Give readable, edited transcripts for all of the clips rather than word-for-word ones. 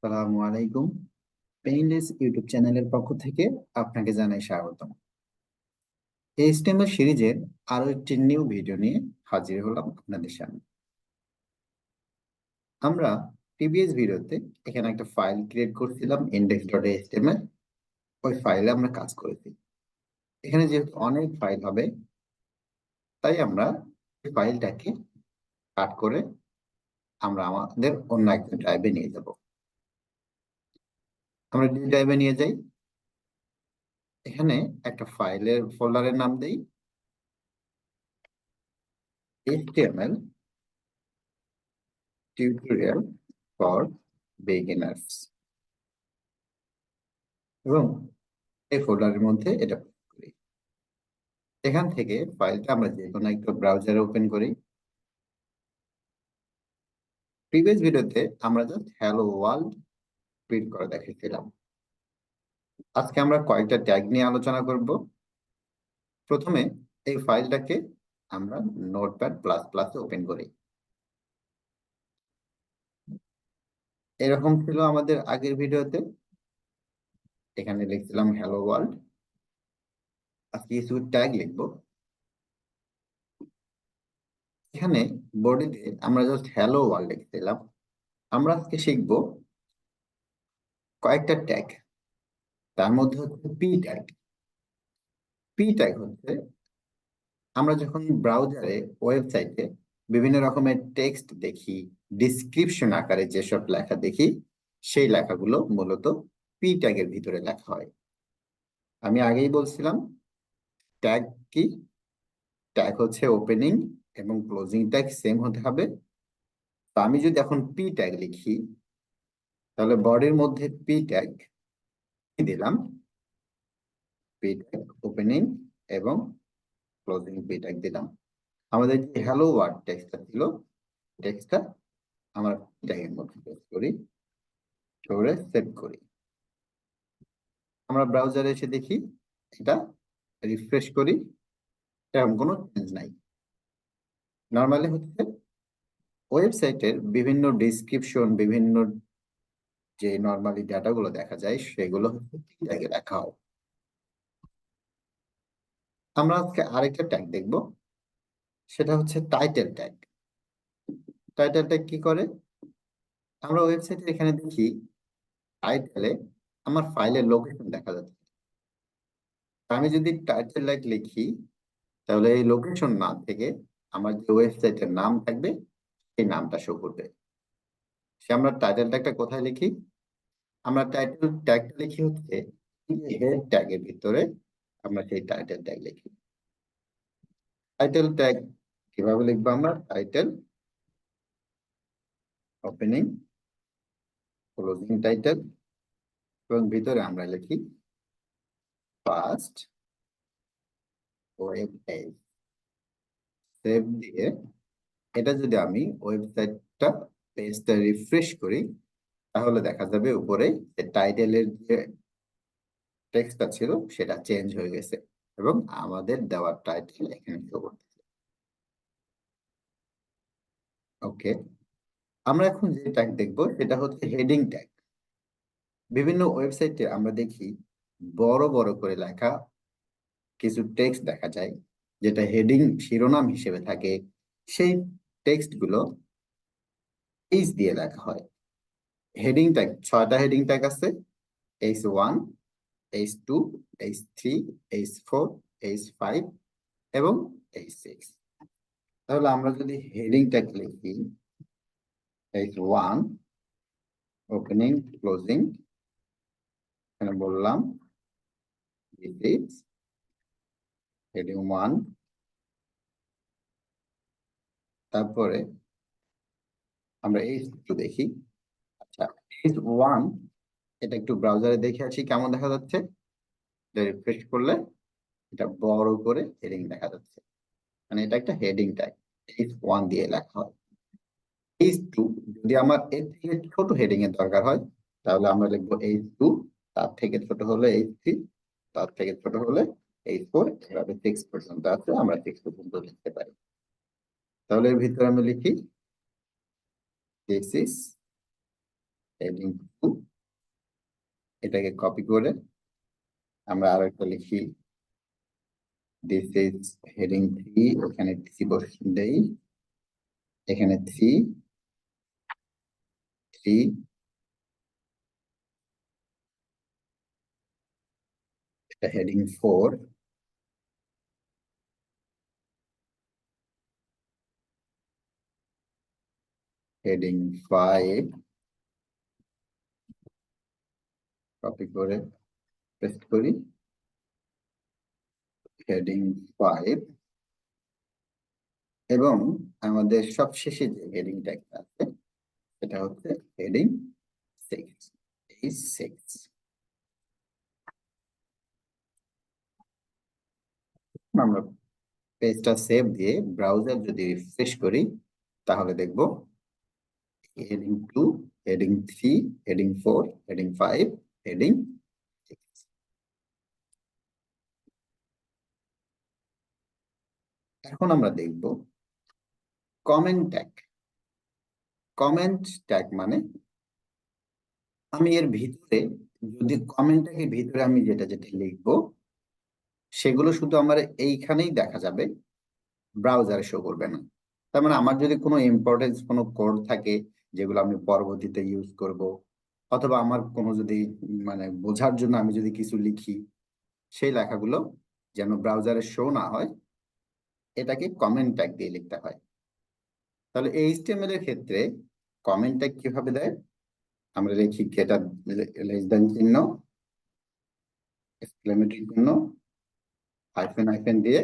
আসসালামু আলাইকুম। Painless YouTube চ্যানেলের পক্ষ থেকে আপনাকে জানাই স্বাগতম। এইচটিএমএল সিরিজের আরো একটি নিউ ভিডিও নিয়ে হাজির হলাম আপনাদের সামনে। আমরা প্রিভিয়াস ভিডিওতে এখানে একটা ফাইল ক্রিয়েট করছিলাম index.html। ওই ফাইলে আমরা কাজ করেছি। এখানে যেহেতু অনেক ফাইল হবে, তাই আমরা এই ফাইলটাকে কাট করে আমরা আমাদের অন্য একটা ড্রাইভে নিয়ে যাব। আমরা ডি ড্রাইভে নিয়ে যাই। এখানে একটা ফাইলের ফোল্ডারের নাম দেই html টিউটোরিয়াল ফর বিগিনার্স এবং এই ফোল্ডারের মধ্যে এটা paste করি। এখান থেকে ফাইলটা আমরা যে কোনো একটা ব্রাউজারে ওপেন করি। প্রিভিয়াস ভিডিওতে আমরা জাস্ট হ্যালো ওয়ার্ল্ড প্রিন্ট করে দেখিয়েছিলাম। আজকে আমরা কয়েকটা ট্যাগ নিয়ে আলোচনা করব। প্রথমে এই ফাইলটাকে আমরা নোটপ্যাড প্লাস প্লাসে ওপেন করি। এরকম ছিল আমাদের আগের ভিডিওতে। এখানে লিখছিলাম হ্যালো ওয়ার্ল্ড। আজকে কিছু ট্যাগ লিখবো। এখানে বডিতে আমরা জাস্ট হ্যালো ওয়ার্ল্ড লিখছিলাম। আমরা আজকে শিখবো কয়েকটা ট্যাগ। তার মধ্যে হচ্ছে পি ট্যাগ। পি ট্যাগ হচ্ছে আমরা যখন ব্রাউজারে ওয়েবসাইটে বিভিন্ন রকমের টেক্সট দেখি, ডিসক্রিপশন আকারে যেসব লেখা দেখি, সেই লেখাগুলো মূলত পি ট্যাগের ভিতরে লেখা হয়। আমি আগেই বলছিলাম ট্যাগ কি। ট্যাগ হচ্ছে ওপেনিং এবং ক্লোজিং ট্যাগ সেম হতে হবে। তো আমি যদি এখন পি ট্যাগ লিখি, তাহলে বডির মধ্যে পি ট্যাগ দিলাম, পি ট্যাগ ওপেনিং এবং ক্লোজিং পি ট্যাগ দিলাম। আমাদের যে হ্যালো ওয়ার্ল্ড টেক্সটটা ছিল, টেক্সটটা আমরা ট্যাগের মধ্যে পেস্ট করি, করে সেভ করি। আমরা ব্রাউজারে এসে দেখি, এটা রিফ্রেশ করি, এরকম কোনো চেঞ্জ নাই। নর্মালি হচ্ছে ওয়েবসাইটের বিভিন্ন ডিসক্রিপশন, বিভিন্ন যে নর্মালি ডাটাগুলো দেখা যায়, সেগুলো হচ্ছে ট্যাগে লেখা হয়। আমরা আজকে আরেকটা ট্যাগ দেখব, সেটা হচ্ছে টাইটেল ট্যাগ। টাইটেল ট্যাগ কি করে? আমরা ওয়েবসাইটে এখানে দেখি টাইটেলে আমার ফাইলের লোকেশন দেখা যাচ্ছে। আমি যদি টাইটেল ট্যাগ লিখি, তাহলে এই লোকেশন না থেকে আমার যে ওয়েবসাইটের নাম থাকবে, সেই নামটা শো করবে। সে আমরা টাইটেল ট্যাগটা কোথায় লিখি? আমরা টাইটেল ট্যাগটা লিখি হচ্ছে হেড ট্যাগের ভিতরে। আমরা সেই টাইটেল ট্যাগ লিখি। টাইটেল ট্যাগ কিভাবে লিখবো? আমরা টাইটেল ওপেনিং ক্লোজিং টাইটেল এবং ভিতরে আমরা লিখি ফার্স্ট ওয়েব পেজ। সেভ দিয়ে এটা যদি আমি ওয়েবসাইটটা পেজটা রিফ্রেশ করি, তাহলে দেখা যাবে উপরে যে টাইটেলের যে টেক্সটটা ছিল সেটা চেঞ্জ হয়ে গেছে এবং আমাদের দেওয়ার টাইটেল এখানে শো করতেছে। ওকে, আমরা এখন যে ট্যাগ দেখবো সেটা হচ্ছে হেডিং ট্যাগ। বিভিন্ন ওয়েবসাইটে আমরা দেখি বড় বড় করে লেখা কিছু টেক্সট দেখা যায়, যেটা হেডিং শিরোনাম হিসেবে থাকে। সেই টেক্সট গুলো এইচ দিয়ে লেখা হয়। হেডিং ট্যাগ 6টা হেডিং ট্যাগ আছে: H1, H2, H3, H4, H5 এবং H6। তাহলে আমরা যদি হেডিং ট্যাগ লিখি H1 ওপেনিং ক্লোজিং, এখানে বললাম this is হেডিং 1। তারপরে আমরা H2 দেখি। আচ্ছা, H1 এটা একটু ব্রাউজারে দেখে আসি কেমন দেখা যাচ্ছে। রিফ্রেশ করলে এটা বড় করে হেডিং দেখা যাচ্ছে, মানে এটা একটা হেডিং ট্যাগ। H1 দিয়ে লেখা হয়। H2 যদি আমার এর থেকে ছোট হেডিং এর দরকার হয়, তাহলে আমরা লিখবো H2, তার থেকে ছোট হলে H3, তার থেকে ছোট হলে H4, এভাবে 6 পর্যন্ত আছে, আমরা 6 পর্যন্ত লিখতে পারি। তাহলে এর ভিতরে আমি লিখি this is হেডিং 2, এটাকে কপি করে আমরা আরো একটা লিখি, দিস ইজ হেডিং 3, এখানে 3 বসিয়ে দেই, এখানে 3, এটা হেডিং 4, হেডিং 5, কপি করে পেস্ট করি, হেডিং 5, এবং আমাদের সবশেষে যে হেডিংটা একটা আছে সেটা হচ্ছে হেডিং 6, এই 6। আমরা পেজটা সেভ দিয়ে ব্রাউজার যদি রিফ্রেশ করি তাহলে দেখব heading 2, heading 3, heading 4, heading 5, heading 6। এখন আমরা দেখব কমেন্ট ট্যাগ। কমেন্ট ট্যাগ মানে আমি এর ভিতরে যদি কমেন্ট ট্যাগের ভিতরে আমি যেটা যেটা লিখবো সেগুলো শুধু আমার এইখানেই দেখা যাবে, ব্রাউজারে শো করবে না। তার মানে আমার যদি কোনো ইম্পর্টেন্স কোনো কোড থাকে যেগুলো আমি পরবর্তীতে ইউজ করব, অথবা আমার কোনো যদি মানে বোঝার জন্য আমি যদি কিছু লিখি, সেই লেখাগুলো যেন ব্রাউজারে শো না হয়, এটাকে কমেন্ট ট্যাগ দিয়ে লিখতে হয়। তাহলে এইচটিএমএল এর ক্ষেত্রে কমেন্ট ট্যাগ কিভাবে দেয়? আমরা লিখি গ্রেটার লেস দ্যান চিহ্ন, এক্সক্লেমেটরি চিহ্ন, হাইফেন হাইফেন দিয়ে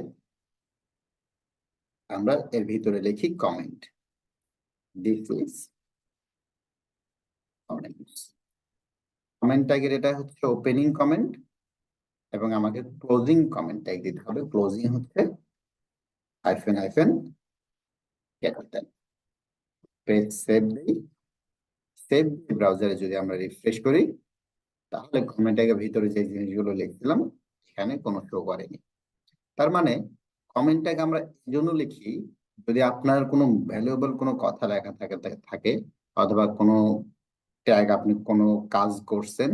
আমরা এর ভিতরে লিখি comment, this is comments. Comment ট্যাগের এটা হচ্ছে ওপেনিং কমেন্ট, এবং আমাকে ক্লোজিং কমেন্ট ট্যাগ দিতে হবে। ক্লোজিং হচ্ছে hyphen hyphen capital. Page save দিই, সেভ দিয়ে ব্রাউজারে যদি আমরা রিফ্রেশ করি তাহলে কমেন্ট ট্যাগের ভিতরে যে জিনিসগুলো লিখছিলাম এখানে কোনো শো করেনি। তার মানে কমেন্ট ট্যাগ আমরা এই জন্য লিখি, যদি আপনার কোনো ভ্যালুয়েবল কোনো কথা লেখা থাকে অথবা কোনো ট্যাগ আপনি কোনো কাজ করছেন,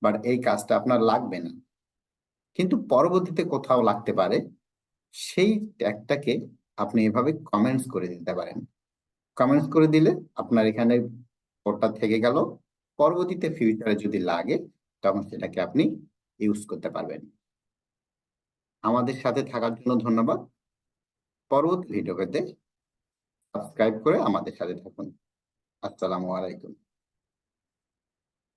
বাট এই কাজটা আপনার লাগবে না কিন্তু পরবর্তীতে কোথাও লাগতে পারে, সেই ট্যাগটাকে আপনি এভাবে কমেন্টস করে দিতে পারেন। কমেন্টস করে দিলে আপনার এখানে কোডটা থেকে গেল, পরবর্তীতে ফিউচারে যদি লাগে তখন সেটাকে আপনি ইউজ করতে পারবেন। আমাদের সাথে থাকার জন্য ধন্যবাদ। পরবর্তী ভিডিও পেতে সাবস্ক্রাইব করে আমাদের সাথে থাকুন। আসসালামু আলাইকুম।